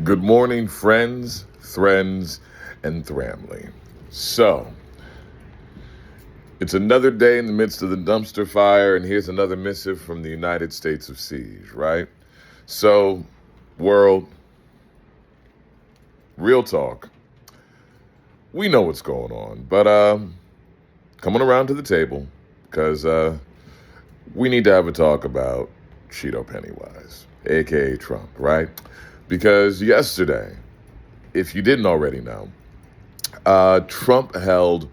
Good morning, friends, friends, and Thramley. So, it's another day in the midst of the dumpster fire, and here's another missive from the United States of Siege, right? So, world, real talk. We know what's going on, but coming around to the table, because we need to have a talk about Cheeto Pennywise, aka Trump, right? Because yesterday, if you didn't already know, Trump held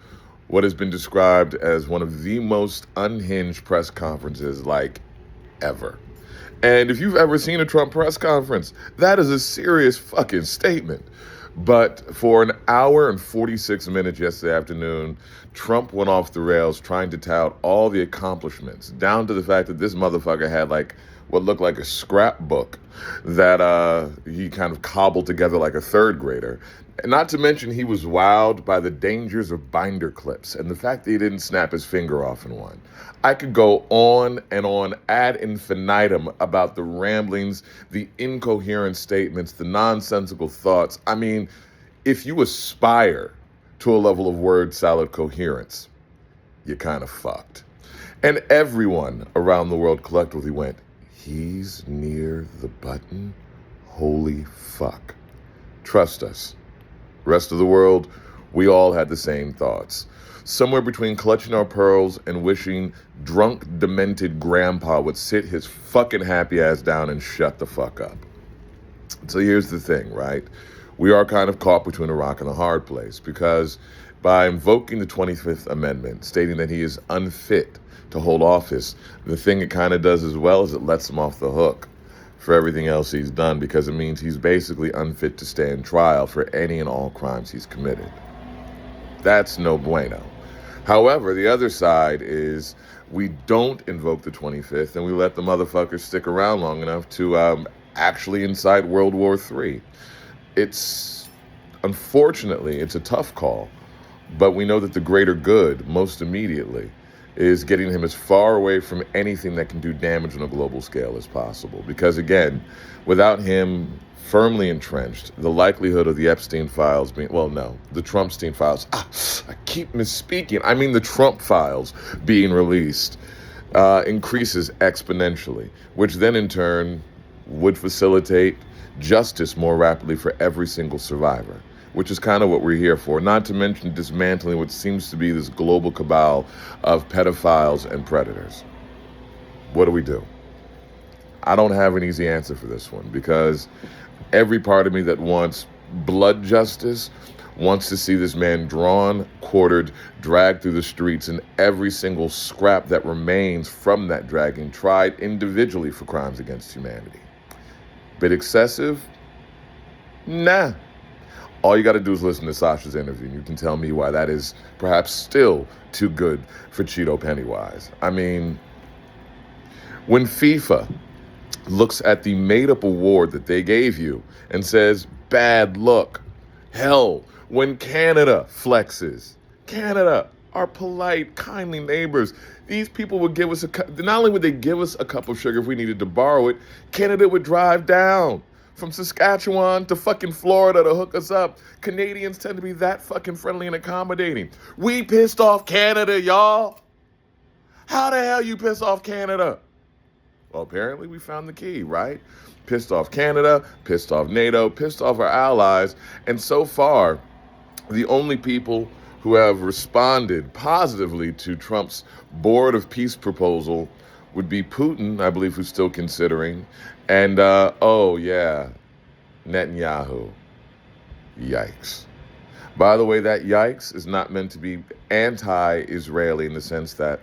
what has been described as one of the most unhinged press conferences like ever. And if you've ever seen a Trump press conference, that is a serious fucking statement. But for an hour and 46 minutes yesterday afternoon, Trump went off the rails trying to tout all the accomplishments, down to the fact that this motherfucker had like what looked like a scrapbook that he kind of cobbled together like a third grader. Not to mention, he was wowed by the dangers of binder clips and the fact that he didn't snap his finger off in one. I could go on and on ad infinitum about the ramblings, the incoherent statements, the nonsensical thoughts. I mean, if you aspire to a level of word salad coherence, you're kind of fucked. And everyone around the world collectively went, he's near the button? Holy fuck. Trust us. Rest of the world, we all had the same thoughts. Somewhere between clutching our pearls and wishing drunk, demented grandpa would sit his fucking happy ass down and shut the fuck up. So here's the thing, right? We are kind of caught between a rock and a hard place because by invoking the 25th Amendment, stating that he is unfit to hold office, the thing it kind of does as well is it lets him off the hook for everything else he's done, because it means he's basically unfit to stand trial for any and all crimes he's committed. That's no bueno. However, the other side is we don't invoke the 25th and we let the motherfuckers stick around long enough to actually incite World War III. Unfortunately, it's a tough call, but we know that the greater good, most immediately, is getting him as far away from anything that can do damage on a global scale as possible. Because again, without him firmly entrenched, the likelihood of the Epstein files the Trumpstein files, I keep misspeaking, I mean the Trump files being released, increases exponentially, which then in turn would facilitate justice more rapidly for every single survivor, which is kind of what we're here for, not to mention dismantling what seems to be this global cabal of pedophiles and predators. What do we do? I don't have an easy answer for this one, because every part of me that wants blood justice wants to see this man drawn, quartered, dragged through the streets, and every single scrap that remains from that dragging tried individually for crimes against humanity. Bit excessive? Nah. All you got to do is listen to Sasha's interview, and you can tell me why that is perhaps still too good for Cheeto Pennywise. I mean, when FIFA looks at the made-up award that they gave you and says, bad luck, hell, when Canada flexes, Canada, our polite, kindly neighbors, these people would give us not only would they give us a cup of sugar if we needed to borrow it, Canada would drive down from Saskatchewan to fucking Florida to hook us up. Canadians tend to be that fucking friendly and accommodating. We pissed off Canada, y'all. How the hell you piss off Canada? Well, apparently we found the key, right? Pissed off Canada, pissed off NATO, pissed off our allies. And so far, the only people who have responded positively to Trump's Board of Peace proposal would be Putin, I believe, who's still considering, and, Netanyahu. Yikes. By the way, that yikes is not meant to be anti-Israeli in the sense that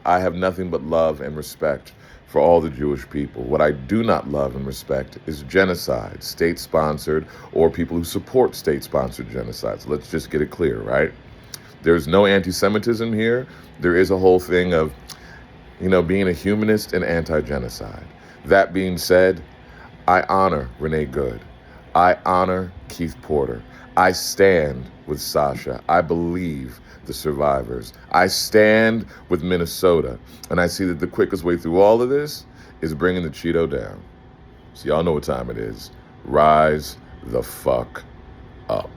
I have nothing but love and respect for all the Jewish people. What I do not love and respect is genocide, state-sponsored, or people who support state-sponsored genocides. Let's just get it clear, right? There's no anti-Semitism here. There is a whole thing of, being a humanist and anti-genocide. That being said, I honor Renee Good. I honor Keith Porter. I stand with Sasha. I believe the survivors. I stand with Minnesota. And I see that the quickest way through all of this is bringing the Cheeto down. So y'all know what time it is. Rise, the fuck up.